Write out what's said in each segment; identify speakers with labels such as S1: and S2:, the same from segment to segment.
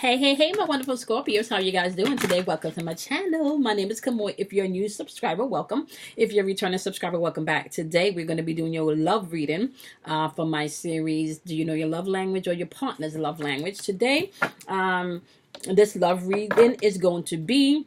S1: Hey, my wonderful Scorpios. How you guys doing today? Welcome to my channel. My name is Kamoy. If you're a new subscriber, welcome. If you're a returning subscriber, welcome back. Today, we're going to be doing your love reading for my series, Do You Know Your Love Language or Your Partner's Love Language? Today, this love reading is going to be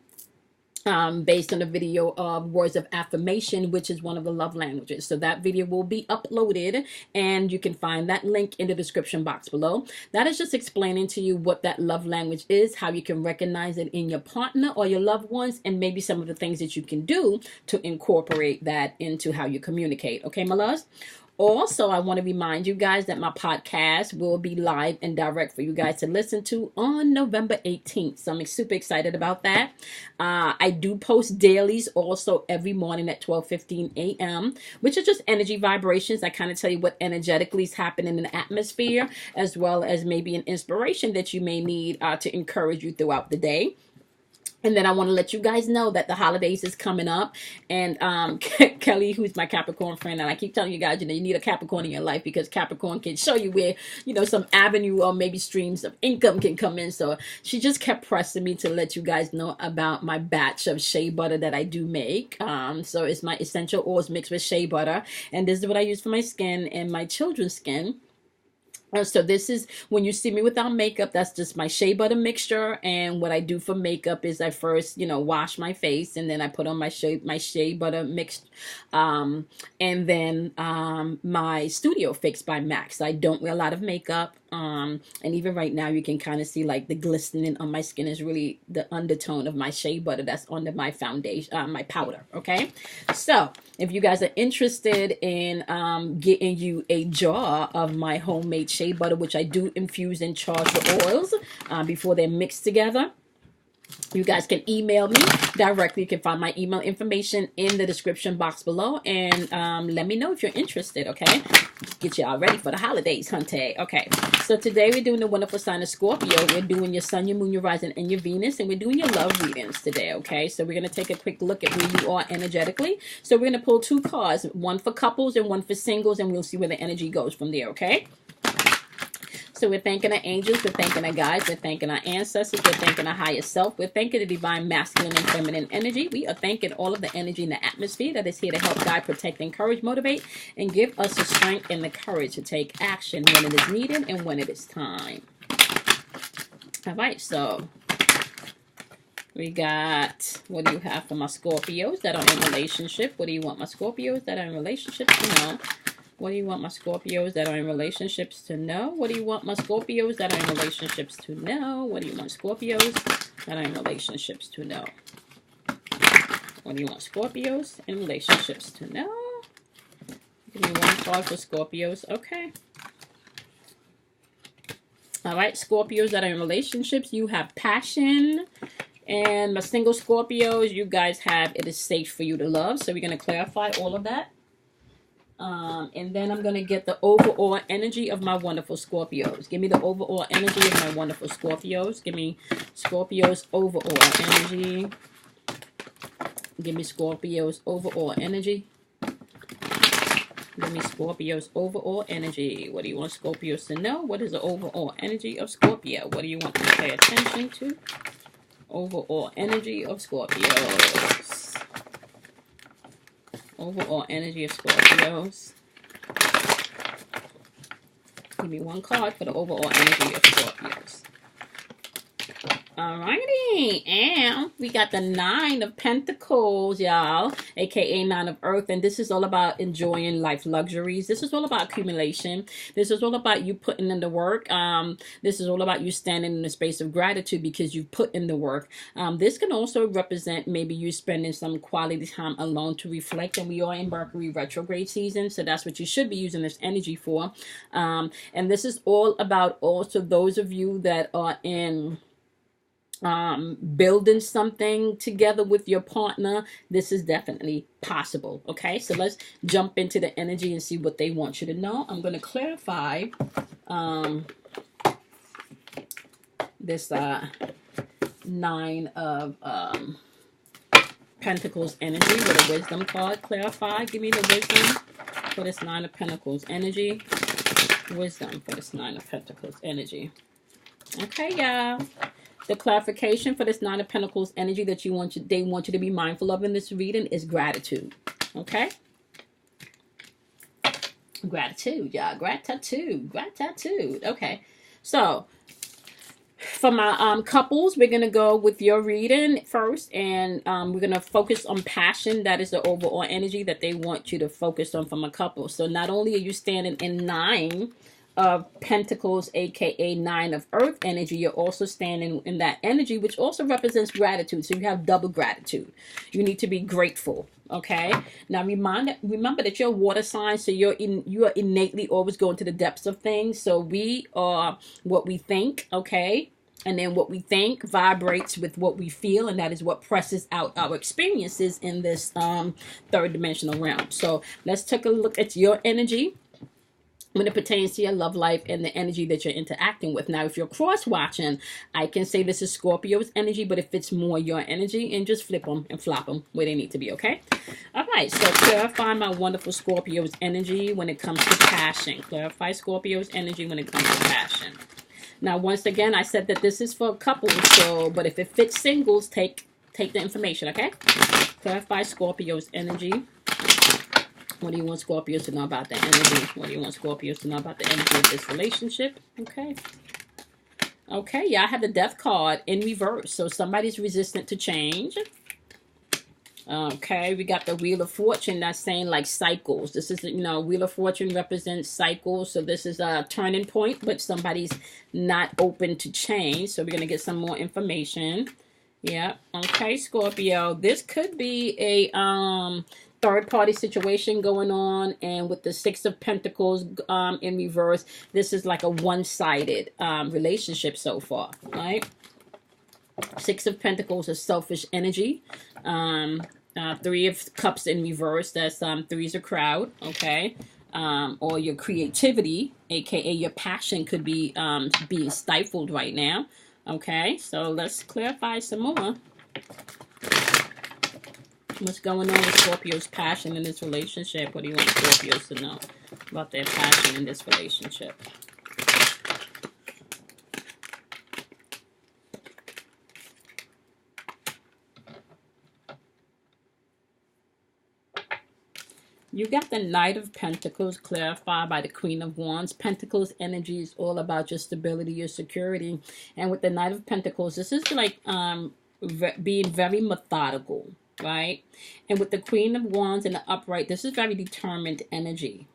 S1: based on a video of words of affirmation, which is one of the love languages. So that video will be uploaded and you can find that link in the description box below. That is just explaining to you what that love language is, how you can recognize it in your partner or your loved ones, and maybe some of the things that you can do to incorporate that into how you communicate. Okay, my loves? Also, I want to remind you guys that my podcast will be live and direct for you guys to listen to on November 18th. So I'm super excited about that. I do post dailies also every morning at 12:15 a.m., which are just energy vibrations. I kind of tell you what energetically is happening in the atmosphere, as well as maybe an inspiration that you may need to encourage you throughout the day. And then I want to let you guys know that the holidays is coming up. And Kelly, who's my Capricorn friend, and I keep telling you guys, you need a Capricorn in your life because Capricorn can show you where, some avenue or maybe streams of income can come in. So she just kept pressing me to let you guys know about my batch of shea butter that I do make. So it's my essential oils mixed with shea butter. And this is what I use for my skin and my children's skin. So this is when you see me without makeup, that's just my shea butter mixture. And what I do for makeup is I first, wash my face and then I put on my shea butter mixed. And then my Studio Fix by MAC. So I don't wear a lot of makeup. And even right now you can kind of see like the glistening on my skin is really the undertone of my shea butter that's under my foundation, my powder. Okay. So if you guys are interested in getting you a jar of my homemade shea butter, which I do infuse and charge the oils before they're mixed together, you guys can email me directly. You can find my email information in the description box below, and let me know if you're interested. Okay, get y'all ready for the holidays, hunty. Okay, so today we're doing the wonderful sign of Scorpio. We're doing your sun, your moon, your rising, and your Venus, and we're doing your love readings today. Okay, so we're gonna take a quick look at where you are energetically. So we're gonna pull two cards, one for couples and one for singles, and we'll see where the energy goes from there. Okay. So we're thanking our angels, we're thanking our guides, we're thanking our ancestors, we're thanking our higher self, we're thanking the divine masculine and feminine energy. We are thanking all of the energy in the atmosphere that is here to help guide, protect, encourage, motivate, and give us the strength and the courage to take action when it is needed and when it is time. All right, so we got, what do you have for my Scorpios that are in relationship? What do you want my Scorpios that are in relationships to know? What do you want my Scorpios that are in relationships to know? What do you want my Scorpios that are in relationships to know? What do you want Scorpios that are in relationships to know? What do you want Scorpios in relationships to know? Give me one card for Scorpios. Okay. All right, Scorpios that are in relationships, you have passion. And my single Scorpios, you guys have it is safe for you to love. So we're going to clarify all of that. And then I'm going to get the overall energy of my wonderful Scorpios. Give me the overall energy of my wonderful Scorpios. Give me Scorpios overall energy. Give me Scorpios overall energy. Give me Scorpios overall energy. What do you want Scorpios to know? What is the overall energy of Scorpio? What do you want to pay attention to? Overall energy of Scorpios. Overall energy of Scorpios. Give me one card for the overall energy of Scorpios. Alrighty, and we got the Nine of Pentacles, y'all, aka Nine of Earth, and this is all about enjoying life luxuries. This is all about accumulation. This is all about you putting in the work. This is all about you standing in a space of gratitude because you've put in the work. This can also represent maybe you spending some quality time alone to reflect, and we are in Mercury retrograde season, so that's what you should be using this energy for. And this is all about also those of you that are in building something together with your partner. This is definitely possible. Okay, so let's jump into the energy and see what they want you to know. I'm going to clarify this Nine of Pentacles energy with a wisdom card. Clarify. Give me the wisdom for this Nine of Pentacles energy. Wisdom for this Nine of Pentacles energy. Okay, y'all. The clarification for this Nine of Pentacles energy that they want you to be mindful of in this reading is gratitude. Okay? Gratitude, y'all. Gratitude. Okay. So, for my couples, we're going to go with your reading first. And we're going to focus on passion. That is the overall energy that they want you to focus on from a couple. So, not only are you standing in 9 of Pentacles, aka 9 of Earth energy, you're also standing in that energy, which also represents gratitude. So you have double gratitude. You need to be grateful. Okay. Now remember that you're a water sign, so you are innately always going to the depths of things. So we are what we think. Okay. And then what we think vibrates with what we feel, and that is what presses out our experiences in this third dimensional realm. So let's take a look at your energy when it pertains to your love life and the energy that you're interacting with. Now, if you're cross-watching, I can say this is Scorpio's energy, but if it's more your energy, and just flip them and flop them where they need to be, okay? All right, so clarify my wonderful Scorpio's energy when it comes to passion. Clarify Scorpio's energy when it comes to passion. Now, once again, I said that this is for couples, so, but if it fits singles, take the information, okay? Clarify Scorpio's energy. What do you want Scorpios to know about the energy? What do you want Scorpios to know about the energy of this relationship? Okay. Okay, yeah, I have the Death card in reverse. So somebody's resistant to change. Okay, we got the Wheel of Fortune that's saying like cycles. This is, Wheel of Fortune represents cycles. So this is a turning point, but somebody's not open to change. So we're going to get some more information. Yeah. Okay, Scorpio. This could be a third-party situation going on, and with the Six of Pentacles in reverse, this is like a one-sided relationship so far, right? Six of Pentacles is selfish energy. Three of Cups in reverse, that's three's a crowd, okay? Or your creativity, aka your passion, could be being stifled right now. Okay, so let's clarify some more. What's going on with Scorpio's passion in this relationship? What do you want Scorpios to know about their passion in this relationship? You got the Knight of Pentacles clarified by the Queen of Wands. Pentacles energy is all about your stability, your security. And with the Knight of Pentacles, this is like being very methodical, right? And with the Queen of Wands in the upright, this is very determined energy.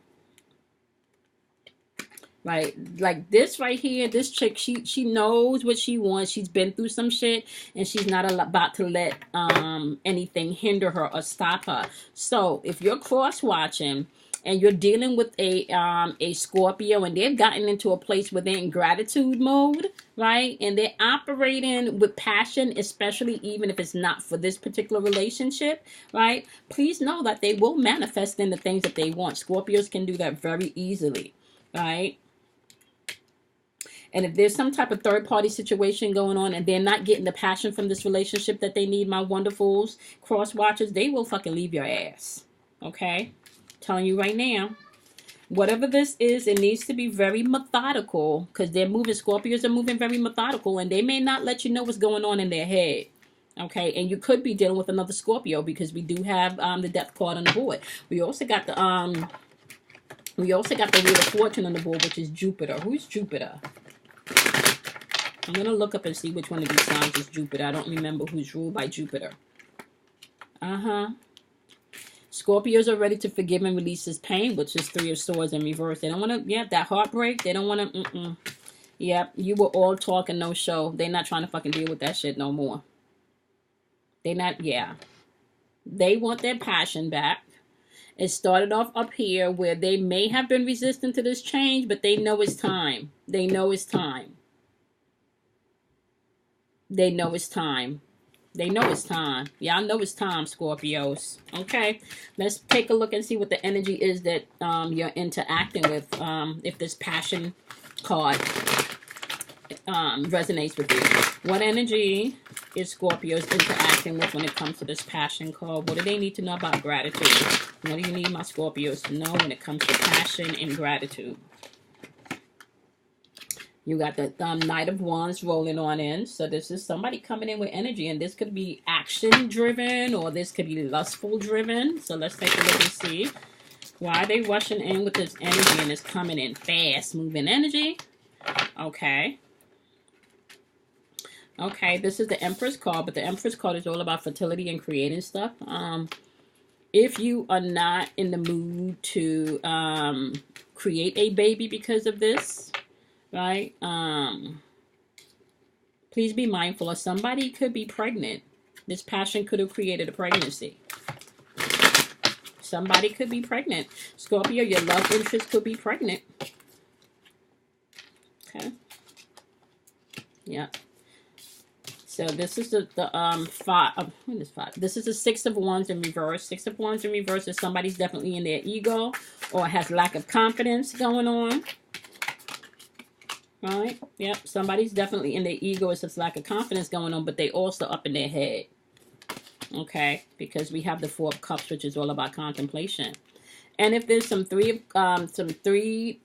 S1: Right, like this right here, this chick, she knows what she wants. She's been through some shit, and she's not about to let anything hinder her or stop her. So if you're cross watching and you're dealing with a Scorpio, and they've gotten into a place where they're in gratitude mode, right, and they're operating with passion, especially even if it's not for this particular relationship, right, please know that they will manifest in the things that they want. Scorpios can do that very easily, right? And if there's some type of third-party situation going on and they're not getting the passion from this relationship that they need, my wonderfuls, cross-watchers, they will fucking leave your ass. Okay? Telling you right now. Whatever this is, it needs to be very methodical, because they're moving, Scorpios are moving very methodical, and they may not let you know what's going on in their head. Okay? And you could be dealing with another Scorpio, because we do have the Death card on the board. We also got the Wheel of Fortune on the board, which is Jupiter. Who's Jupiter? I'm going to look up and see which one of these signs is Jupiter. I don't remember who's ruled by Jupiter. Scorpios are ready to forgive and release this pain, which is Three of Swords in reverse. They don't want to, that heartbreak. They don't want to, Yep, you were all talk and no show. They're not trying to fucking deal with that shit no more. They not, They want their passion back. It started off up here where they may have been resistant to this change, but they know it's time. They know it's time. They know it's time. They know it's time. Y'all know it's time, Scorpios. Okay, let's take a look and see what the energy is that you're interacting with. If this passion card resonates with you. What energy is Scorpios interacting with when it comes to this passion card? What do they need to know about gratitude? What do you need my Scorpios to know when it comes to passion and gratitude? You got the Knight of Wands rolling on in. So this is somebody coming in with energy. And this could be action driven or this could be lustful driven. So let's take a look and see. Why are they rushing in with this energy and it's coming in fast moving energy? Okay. Okay, this is the Empress card. But the Empress card is all about fertility and creating stuff. If you are not in the mood to create a baby because of this, right? Please be mindful of somebody could be pregnant. This passion could have created a pregnancy. Somebody could be pregnant. Scorpio, your love interest could be pregnant. Okay. Yeah. So this is the This is the Six of Wands in reverse. Six of Wands in reverse is somebody's definitely in their ego or has lack of confidence going on. Right? Yep. Somebody's definitely in their ego. It's just lack of confidence going on, but they also up in their head. Okay? Because we have the Four of Cups, which is all about contemplation. And if there's some third-party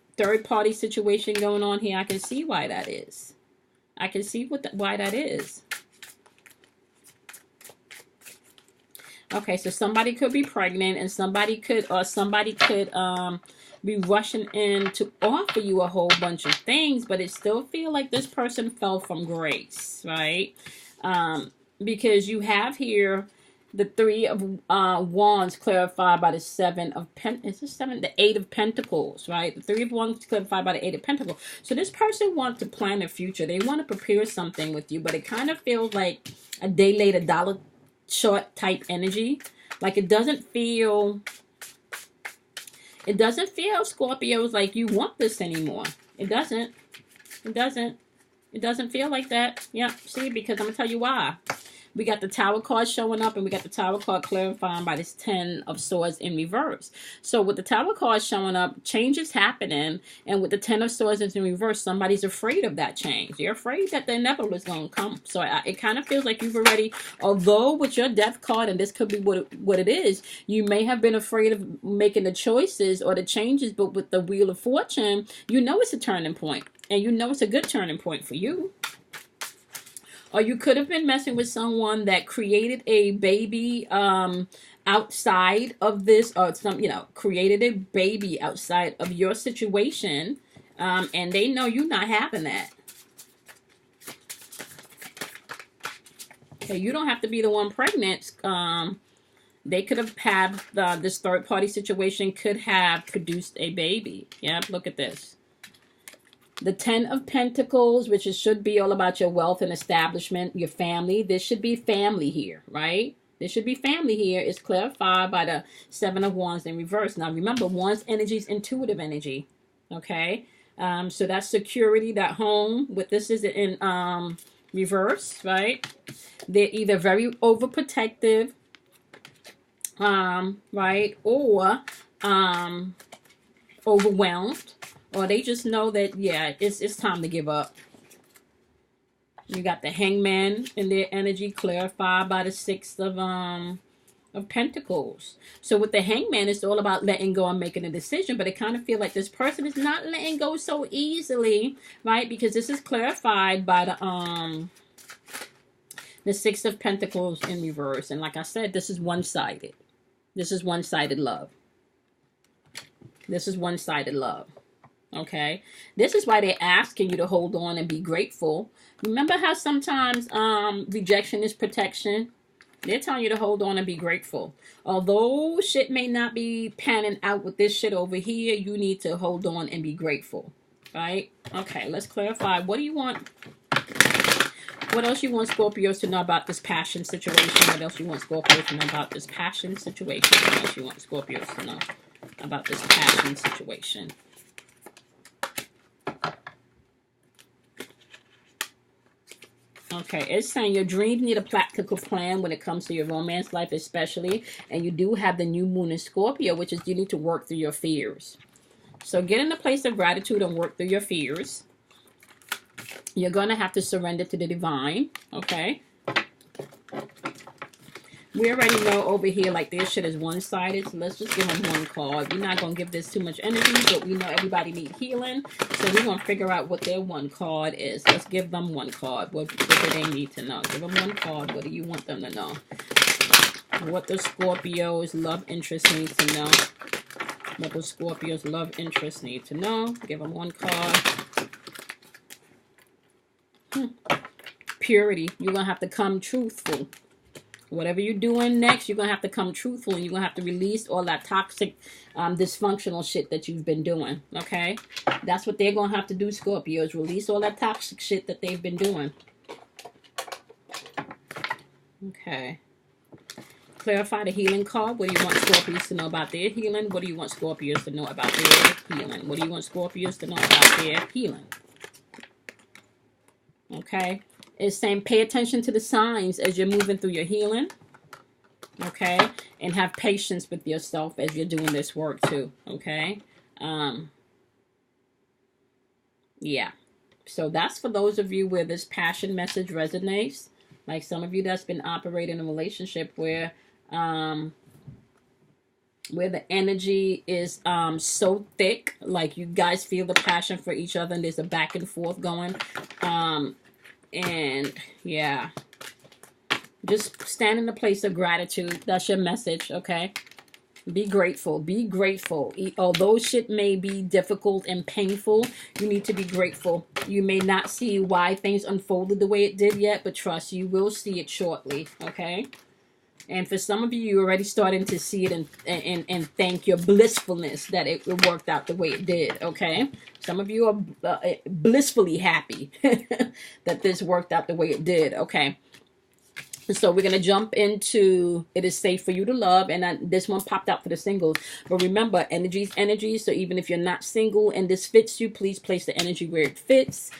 S1: situation going on here, I can see why that is. I can see why that is. Okay, so somebody could be pregnant and somebody could be rushing in to offer you a whole bunch of things, but it still feel like this person fell from grace, right? Because you have here the Three of Wands clarified by the the Eight of Pentacles, right? The Three of Wands clarified by the Eight of Pentacles. So this person wants to plan a future. They want to prepare something with you, but it kind of feels like a day late, a dollar short type energy. Like it doesn't feel, Scorpios, like you want this anymore. It doesn't feel like that. Yeah, see, because I'm gonna tell you why. We got the Tower card showing up, and we got the Tower card clarifying by this Ten of Swords in reverse. So with the Tower card showing up, change is happening, and with the Ten of Swords in reverse, somebody's afraid of that change. They're afraid that the inevitable is going to come. So it kind of feels like you've already, although with your Death card, and this could be what it is, you may have been afraid of making the choices or the changes, but with the Wheel of Fortune, you know it's a turning point, and you know it's a good turning point for you. Or you could have been messing with someone that created a baby outside of this, or created a baby outside of your situation, and they know you're not having that. Okay, you don't have to be the one pregnant. They could have had this third-party situation could have produced a baby. Yeah, look at this. The Ten of Pentacles, which should be all about your wealth and establishment, your family. This should be family here, right? This should be family here. It's clarified by the Seven of Wands in reverse. Now, remember, Wands energy is intuitive energy, okay? So that's security, that home. With this is in reverse, right? They're either very overprotective, right? Or overwhelmed. Or they just know that, yeah, it's time to give up. You got the Hangman in their energy clarified by the Six of Pentacles. So with the Hangman, it's all about letting go and making a decision. But it kind of feels like this person is not letting go so easily, right? Because this is clarified by the Six of Pentacles in reverse. And like I said, this is one-sided. This is one-sided love. This is one-sided love. Okay, this is why they're asking you to hold on and be grateful. Remember how sometimes rejection is protection? They're telling you to hold on and be grateful. Although shit may not be panning out with this shit over here, you need to hold on and be grateful. Right? Okay, let's clarify. What do you want? What else you want Scorpios to know about this passion situation? What else you want Scorpios to know about this passion situation? What else you want Scorpios to know about this passion situation? Okay, it's saying your dreams need a practical plan when it comes to your romance life especially. And you do have the new moon in Scorpio, which is you need to work through your fears. So get in a place of gratitude and work through your fears. You're going to have to surrender to the divine, okay? We already know over here, like, this shit is one-sided, so let's just give them one card. We're not going to give this too much energy, but we know everybody needs healing, so we're going to figure out what their one card is. Let's give them one card. What do they need to know? Give them one card. What do you want them to know? What the Scorpio's love interest need to know? What the Scorpio's love interest need to know? Give them one card. Purity. You're going to have to come truthful. Whatever you're doing next, you're going to have to come truthful, and you're going to have to release all that toxic, dysfunctional shit that you've been doing, okay? That's what they're going to have to do, Scorpios. Release all that toxic shit that they've been doing. Okay. Clarify the healing card. What do you want Scorpios to know about their healing? What do you want Scorpios to know about their healing? What do you want Scorpios to know about their healing? Okay. It's saying pay attention to the signs as you're moving through your healing. Okay. And have patience with yourself as you're doing this work too. Okay. Yeah. So that's for those of you where this passion message resonates. Like some of you that's been operating in a relationship where the energy is so thick, like you guys feel the passion for each other and there's a back and forth going. And yeah, just stand in the place of gratitude. That's your message, okay? Be grateful. Be grateful. Although shit may be difficult and painful, you need to be grateful. You may not see why things unfolded the way it did yet, but trust, you will see it shortly, okay? And for some of you, you're already starting to see it and thank your blissfulness that it worked out the way it did, okay? Some of you are blissfully happy that this worked out the way it did, okay? So we're going to jump into It Is Safe for You to Love. And this one popped out for the singles. But remember, energy is energy. So even if you're not single and this fits you, please place the energy where it fits.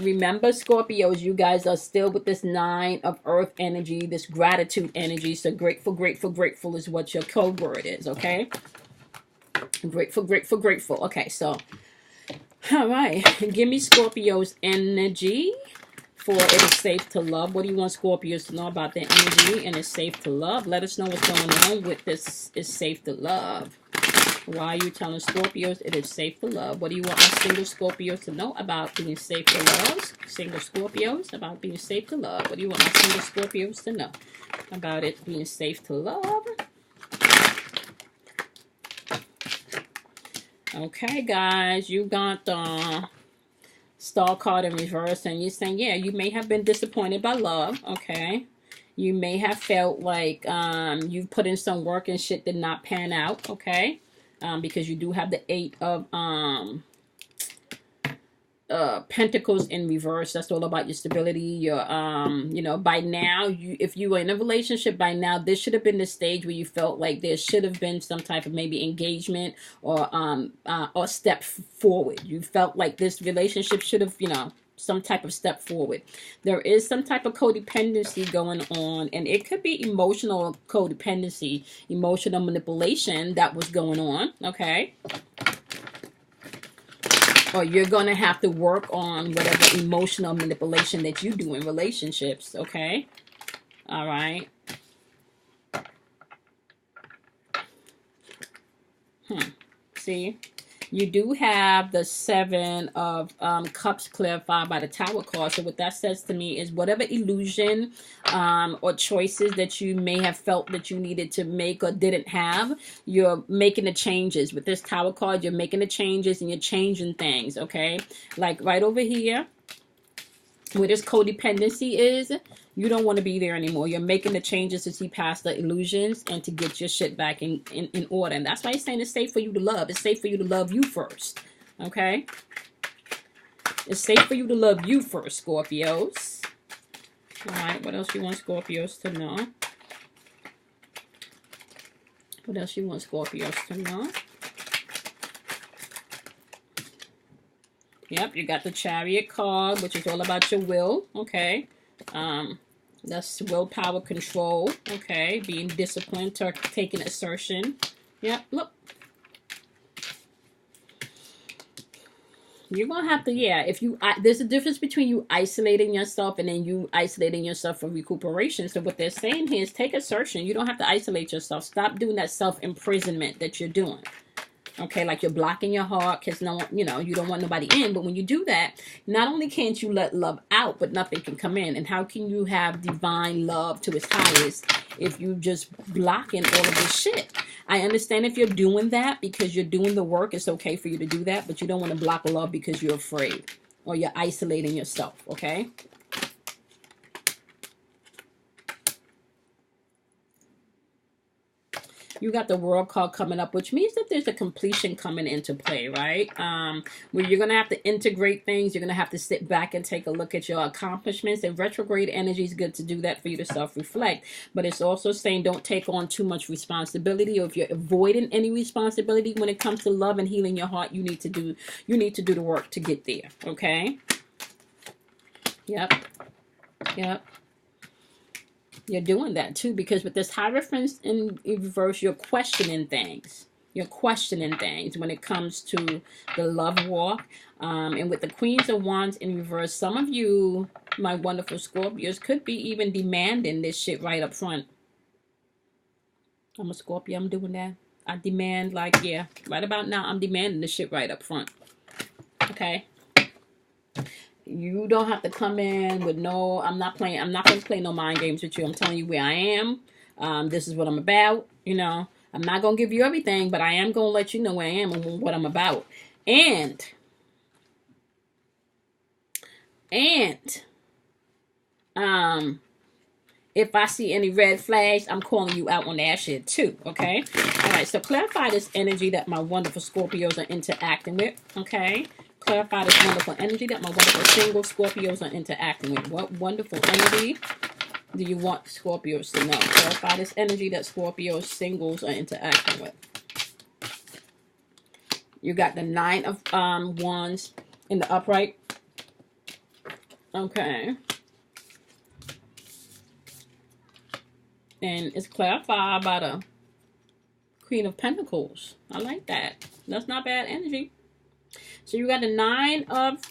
S1: Remember, Scorpios, you guys are still with this 9 of Earth energy, this gratitude energy. So grateful, grateful, grateful is what your code word is, okay? Grateful, grateful, grateful. Okay, so, all right. Give me Scorpio's energy. For It Is Safe to Love. What do you want Scorpios to know about their energy and It's Safe to Love? Let us know what's going on with this It's Safe to Love. Why are you telling Scorpios it is safe to love? What do you want my single Scorpios to know about being safe to love? Single Scorpios about being safe to love. What do you want my single Scorpios to know about it being safe to love? Okay, guys, you got the Star card in reverse, and you're saying, yeah, you may have been disappointed by love, okay? You may have felt like you've put in some work and shit did not pan out, okay? Because you do have the 8 of Pentacles in reverse. That's all about your stability. Your you know, by now, if you were in a relationship by now, this should have been the stage where you felt like there should have been some type of maybe engagement or step forward. You felt like this relationship should have, you know, some type of step forward. There is some type of codependency going on, and it could be emotional codependency, emotional manipulation that was going on, okay? Or you're going to have to work on whatever emotional manipulation that you do in relationships, okay? All right. See? You do have the 7 of Cups clarified by the Tower card. So what that says to me is whatever illusion or choices that you may have felt that you needed to make or didn't have, you're making the changes. With this Tower card, you're making the changes and you're changing things, okay? Like right over here, where this codependency is, you don't want to be there anymore. You're making the changes to see past the illusions and to get your shit back in order. And that's why he's saying it's safe for you to love. It's safe for you to love you first. Okay? It's safe for you to love you first, Scorpios. Alright, what else you want Scorpios to know? What else you want Scorpios to know? Yep, you got the Chariot card, which is all about your will, okay? That's willpower control, okay? Being disciplined, taking assertion. Yep, look. You're gonna have to, yeah. If you, there's a difference between you isolating yourself and then you isolating yourself for recuperation. So what they're saying here is take assertion. You don't have to isolate yourself. Stop doing that self imprisonment that you're doing. Okay, like you're blocking your heart because no, you know, you don't want nobody in. But when you do that, not only can't you let love out, but nothing can come in. And how can you have divine love to its highest if you just blocking all of this shit? I understand if you're doing that because you're doing the work, it's okay for you to do that, but you don't want to block love because you're afraid or you're isolating yourself, okay? You got the World card coming up, which means that there's a completion coming into play, right? Where you're going to have to integrate things. You're going to have to sit back and take a look at your accomplishments. And retrograde energy is good to do that for you to self-reflect. But it's also saying don't take on too much responsibility. Or if you're avoiding any responsibility when it comes to love and healing your heart, you need to do the work to get there, okay? Yep. Yep. You're doing that too, because with this Hierophant in reverse, you're questioning things. You're questioning things when it comes to the love walk. And with the Queens of Wands in reverse, some of you, my wonderful Scorpios, could be even demanding this shit right up front. I'm a Scorpio, I'm doing that. I demand, like, yeah, right about now, I'm demanding this shit right up front. Okay? You don't have to come in with no, I'm not going to play no mind games with you. I'm telling you where I am. This is what I'm about. You know, I'm not going to give you everything, but I am going to let you know where I am and what I'm about. And if I see any red flags, I'm calling you out on that shit too, okay? All right, so clarify this energy that my wonderful Scorpios are interacting with, okay? Clarify this wonderful energy that my wonderful single Scorpios are interacting with. What wonderful energy do you want Scorpios to know? Clarify this energy that Scorpios singles are interacting with. You got the Nine of Wands in the upright. Okay. And it's clarified by the Queen of Pentacles. I like that. That's not bad energy. So you got the Nine of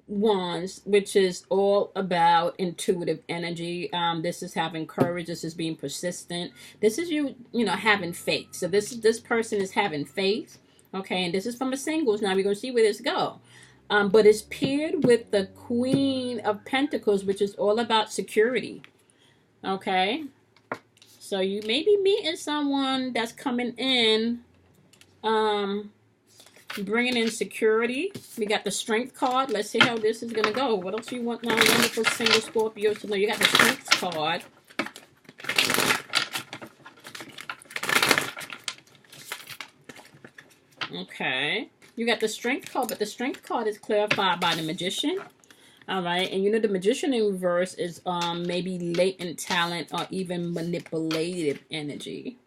S1: Wands, which is all about intuitive energy. This is having courage. This is being persistent. This is you know, having faith. So this person is having faith. Okay, and this is from a singles. Now we're gonna see where this go. But it's paired with the Queen of Pentacles, which is all about security. Okay. So you may be meeting someone that's coming in, bringing in security. We got the Strength card. Let's see how this is going to go. What else you want now, wonderful single Scorpios to know? You got the Strength card. Okay. You got the Strength card, but the Strength card is clarified by the Magician. All right, and you know the Magician in reverse is maybe latent talent or even manipulative energy.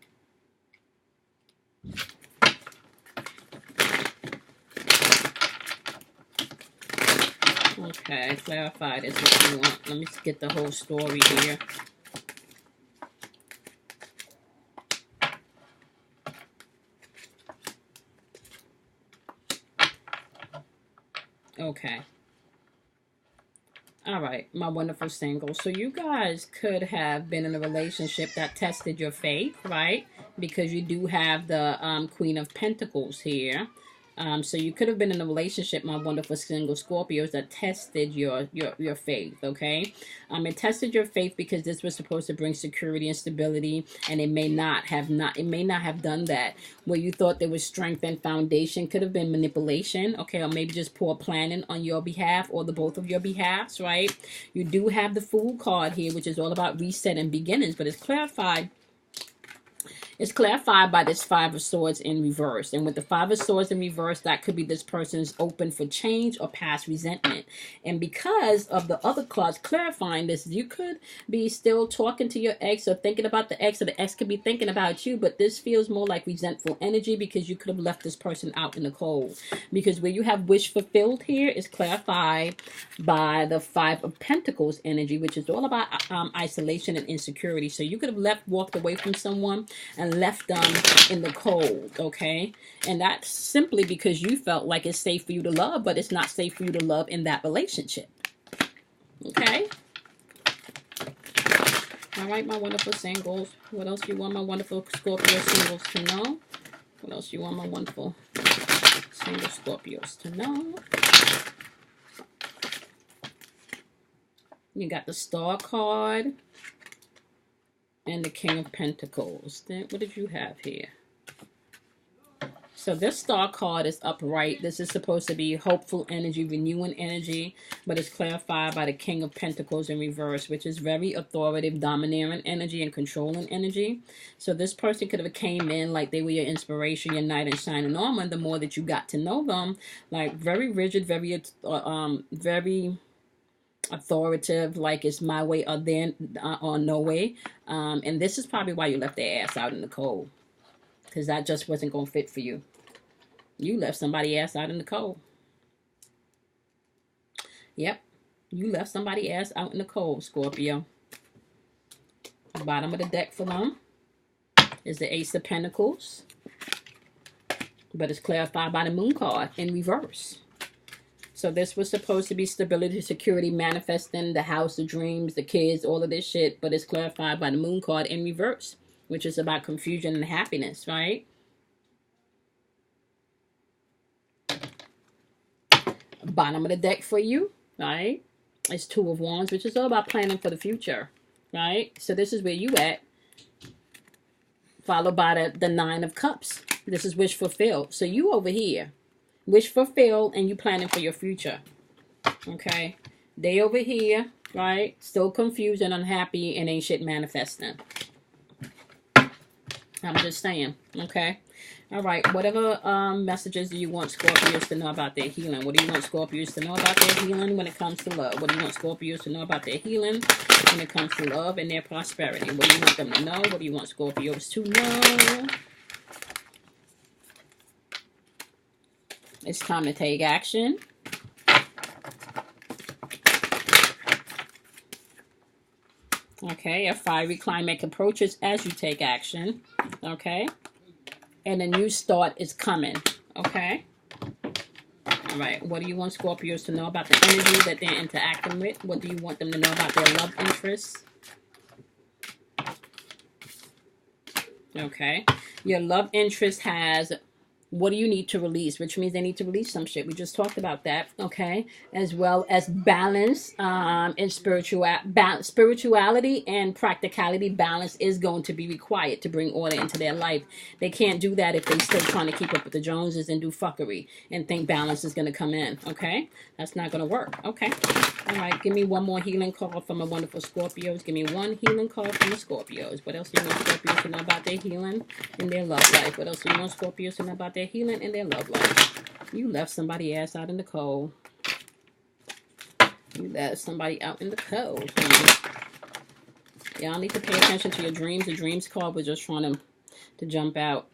S1: Okay, clarify this if you want. Let me get the whole story here. Okay. All right, my wonderful singles. So you guys could have been in a relationship that tested your faith, right? Because you do have the Queen of Pentacles here. So you could have been in a relationship, my wonderful single Scorpios, that tested your faith, okay? It tested your faith because this was supposed to bring security and stability, and it may not have done that. Where you thought there was strength and foundation, could have been manipulation, okay, or maybe just poor planning on your behalf or the both of your behalves, right? You do have the Fool card here, which is all about reset and beginnings, but it's clarified. It's clarified by this Five of Swords in reverse. And with the Five of Swords in reverse, that could be this person's open for change or past resentment. And because of the other cards clarifying this, you could be still talking to your ex or thinking about the ex, or the ex could be thinking about you. But this feels more like resentful energy because you could have left this person out in the cold. Because where you have wish fulfilled here is clarified by the Five of Pentacles energy, which is all about isolation and insecurity. So you could have walked away from someone and and left them in the cold, okay? And that's simply because you felt like it's safe for you to love, but it's not safe for you to love in that relationship, okay? All right, my wonderful singles. What else you want my wonderful Scorpio singles to know? What else you want my wonderful single Scorpios to know? You got the Star card and the King of Pentacles. Then what did you have here? So this Star card is upright. This is supposed to be hopeful energy, renewing energy, but it's clarified by the King of Pentacles in reverse, which is very authoritative, domineering energy and controlling energy. So this person could have came in like they were your inspiration, your knight in shining armor. The more that you got to know them, like very rigid, very authoritative, like it's my way or then or no way. And this is probably why you left their ass out in the cold, because that just wasn't going to fit for you. You left somebody ass out in the cold. Yep. You left somebody ass out in the cold, Scorpio. Bottom of the deck for them is the Ace of Pentacles. But it's clarified by the Moon card in reverse. So this was supposed to be stability, security, manifesting, the house, the dreams, the kids, all of this shit. But it's clarified by the Moon card in reverse, which is about confusion and happiness, right? Bottom of the deck for you, right? It's Two of Wands, which is all about planning for the future, right? So this is where you at. Followed by the Nine of Cups. This is wish fulfilled. So you over here, wish fulfilled, and you planning for your future, okay? They over here, right? Still confused and unhappy and ain't shit manifesting. I'm just saying, okay? All right, whatever messages do you want Scorpios to know about their healing? What do you want Scorpios to know about their healing when it comes to love? What do you want Scorpios to know about their healing when it comes to love and their prosperity? What do you want them to know? What do you want Scorpios to know? It's time to take action. Okay, a fiery climax approaches as you take action. Okay. And a new start is coming. Okay. All right. What do you want Scorpios to know about the energy that they're interacting with? What do you want them to know about their love interests? Okay. Your love interest has... what do you need to release? Which means they need to release some shit. We just talked about that, okay? As well as balance and spirituality and practicality. Balance is going to be required to bring order into their life. They can't do that if they're still trying to keep up with the Joneses and do fuckery and think balance is going to come in, okay? That's not going to work, okay? All right, give me one more healing card from a wonderful Scorpios. Give me one healing card from the Scorpios. What else do you want Scorpios to know about their healing in their love life? What else do you want Scorpios to know about their healing in their love life? You left somebody ass out in the cold. You left somebody out in the cold. Y'all need to pay attention to your dreams. The dreams card was just trying to jump out.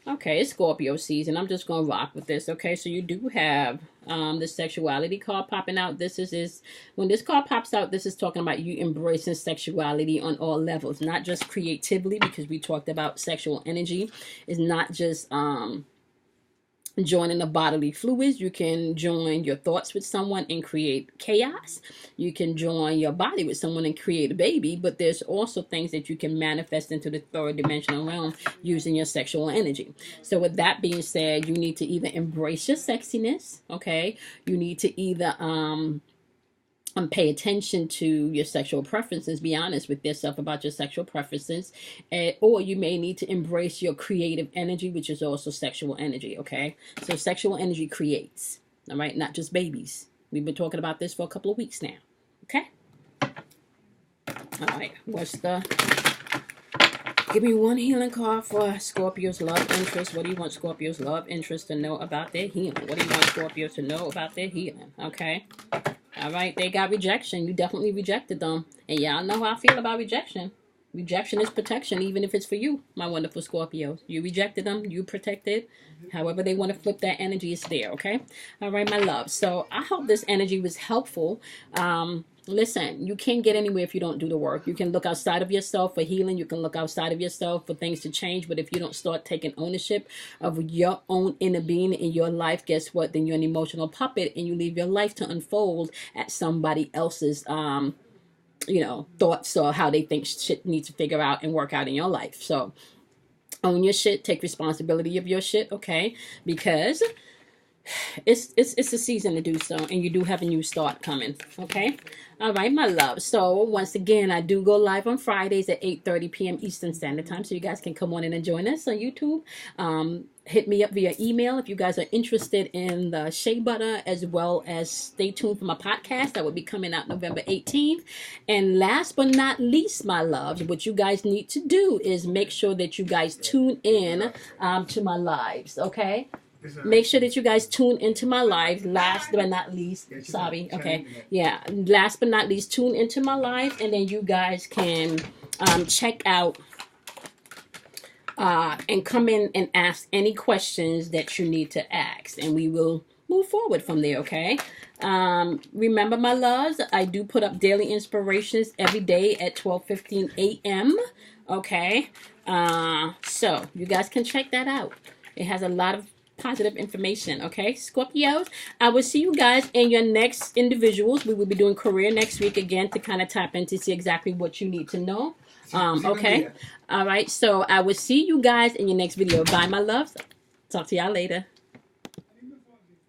S1: Okay, it's Scorpio season. I'm just going to rock with this. Okay, so you do have the sexuality card popping out. This is when this card pops out, this is talking about you embracing sexuality on all levels, not just creatively, because we talked about sexual energy is not just joining the bodily fluids. You can join your thoughts with someone and create chaos. You can join your body with someone and create a baby, but there's also things that you can manifest into the third dimensional realm using your sexual energy. So with that being said, you need to either embrace your sexiness, okay? You need to either pay attention to your sexual preferences. Be honest with yourself about your sexual preferences. Or you may need to embrace your creative energy, which is also sexual energy, okay? So sexual energy creates, all right? Not just babies. We've been talking about this for a couple of weeks now, okay? All right, what's the... give me one healing card for Scorpio's love interest. What do you want Scorpio's love interest to know about their healing? What do you want Scorpio to know about their healing, okay? All right, they got rejection. You definitely rejected them. And y'all know how I feel about rejection. Rejection is protection, even if it's for you, my wonderful Scorpios. You rejected them, you protected. However they want to flip that energy, it's there, okay? All right, my love. So I hope this energy was helpful. Listen, you can't get anywhere if you don't do the work. You can look outside of yourself for healing. You can look outside of yourself for things to change. But if you don't start taking ownership of your own inner being in your life, guess what? Then you're an emotional puppet and you leave your life to unfold at somebody else's thoughts or how they think shit needs to figure out and work out in your life. So own your shit, take responsibility of your shit, okay? Because it's a season to do so, and you do have a new start coming, okay? All right, my love. So once again, I do go live on Fridays at 8:30 p.m. Eastern Standard Time, so you guys can come on in and join us on YouTube. Hit me up via email if you guys are interested in the shea butter, as well as stay tuned for my podcast that will be coming out November 18th. And last but not least, my loves, what you guys need to do is make sure that you guys tune in to my lives, okay? Make sure that you guys tune into my lives. Last but not least, sorry, okay, yeah. Last but not least, tune into my lives, and then you guys can check out and come in and ask any questions that you need to ask, and we will move forward from there, okay? Remember, my loves, I do put up daily inspirations every day at 12:15 a.m., okay? So you guys can check that out. It has a lot of positive information, okay? Scorpios, I will see you guys in your next individuals. We will be doing career next week again to kind of tap into see exactly what you need to know. Okay? All right, so I will see you guys in your next video. Bye, my loves. Talk to y'all later.